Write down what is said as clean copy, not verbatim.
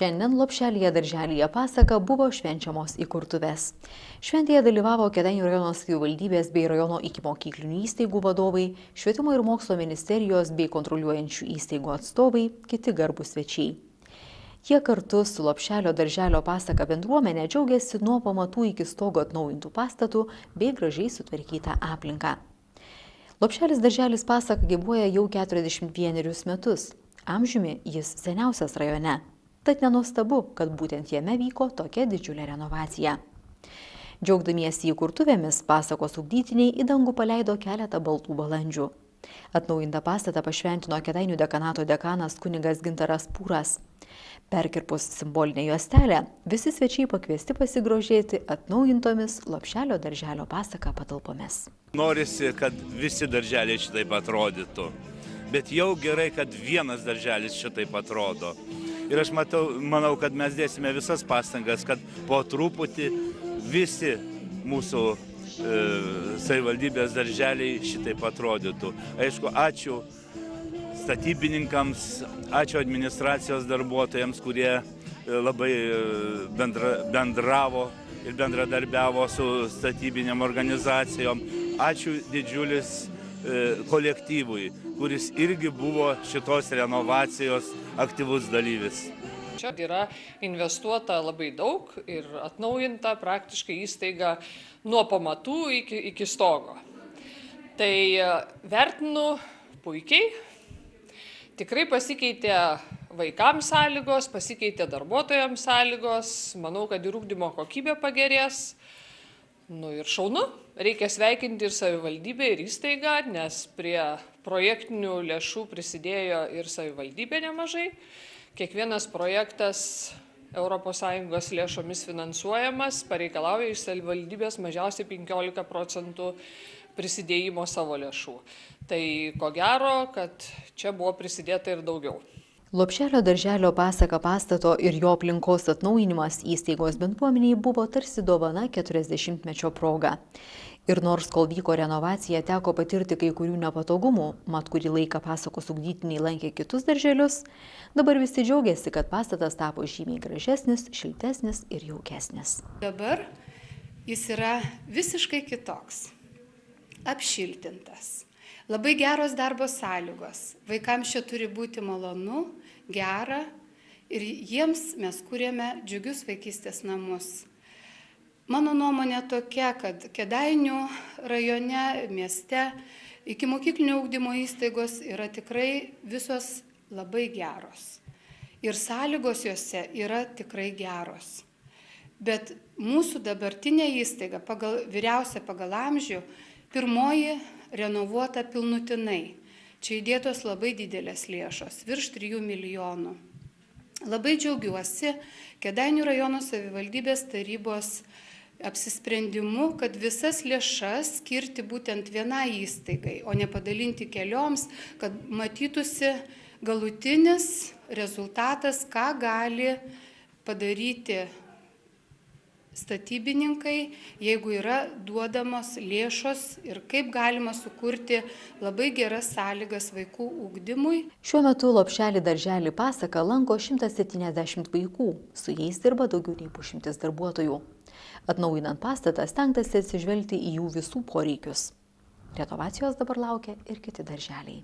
Šiandien Lopšelyje darželyje Pasaka buvo švenčiamos įkurtuvės. Šventėje dalyvavo Kėdainių rajono savivaldybės bei rajono ikimokyklinių įstaigų vadovai, Švietimo ir mokslo ministerijos bei kontroliuojančių įstaigų atstovai, kiti garbūs svečiai. Jie kartu su Lopšelio darželio Pasaka bendruomenė džiaugiasi nuo pamatų iki stogo atnaujintų pastatų bei gražiai sutvarkytą aplinką. Lopšelis darželis Pasaka gyvuoja jau 41 metus. Amžiumi jis seniausias rajone. Tad nenuostabu, kad būtent jame vyko tokia didžiulė renovacija. Džiaugdamiesi įkurtuvėmis, Pasakos ugdytiniai į dangų paleido keletą baltų balandžių. Atnaujintą pastatą pašventino Kėdainių dekanato dekanas kunigas Gintaras Pūras. Perkirpus simbolinę juostelę, visi svečiai pakviesti pasigrožėti atnaujintomis Lopšelio darželio Pasaka patalpomis. Norisi, kad visi darželiai šitaip atrodytų, bet jau gerai, kad vienas darželis šitaip atrodo. Ir aš manau, kad mes dėsime visas pastangas, kad po truputį visi mūsų savivaldybės darželiai šitaip atrodytų. Aišku, ačiū statybininkams, ačiū administracijos darbuotojams, kurie labai bendravo ir bendradarbiavo su statybinėm organizacijom. Ačiū didžiulis kolektyvui, kuris irgi buvo šitos renovacijos aktyvus dalyvis. Čia yra investuota labai daug ir atnaujinta praktiškai įstaiga nuo pamatų iki stogo. Tai vertinu puikiai. Tikrai pasikeitė vaikams sąlygos, pasikeitė darbuotojams sąlygos. Manau, kad ir ugdymo kokybė pagerės. Ir šaunu, reikia sveikinti ir savivaldybę, ir įstaigą, nes prie projektinių lėšų prisidėjo ir savivaldybė nemažai. Kiekvienas projektas ES lėšomis finansuojamas pareikalauja iš savivaldybės mažiausiai 15% prisidėjimo savo lėšų. Tai ko gero, kad čia buvo prisidėta ir daugiau. Lopšelio darželio Pasaka pastato ir jo aplinkos atnaujinimas įstaigos bendruomeniai buvo tarsi dovana 40-mečio proga. Ir nors kol vyko renovacija teko patirti kai kurių nepatogumų, mat kurį laiką Pasakos ugdytiniai lankė kitus darželius, dabar visi džiaugiasi, kad pastatas tapo žymiai gražesnis, šiltesnis ir jaukesnis. Dabar jis yra visiškai kitoks, apšiltintas. Labai geros darbo sąlygos. Vaikams čia turi būti malonu, gera ir jiems mes kūrėme džiugius vaikystės namus. Mano nuomonė tokia, kad Kėdainių rajone, mieste, ikimokyklinio ugdymo įstaigos yra tikrai visos labai geros. Ir sąlygos jose yra tikrai geros. Bet mūsų dabartinė įstaiga, vyriausia pagal amžių, pirmoji renovuota pilnutinai. Čia įdėtos labai didelės lėšos, virš 3 milijonų. Labai džiaugiuosi Kėdainių rajono savivaldybės tarybos apsisprendimu, kad visas lėšas skirti būtent vienai įstaigai, o ne padalinti kelioms, kad matytųsi galutinis rezultatas, ką gali padaryti statybininkai, jeigu yra duodamos lėšos ir kaip galima sukurti labai geras sąlygas vaikų ugdymui. Šiuo metu Lopšelį darželį Pasaka lanko 170 vaikų, su jais dirba daugiau nei 100 darbuotojų. Atnaujinant pastatą stengtasi atsižvelgti į jų visų poreikius. Renovacijos dabar laukia ir kiti darželiai.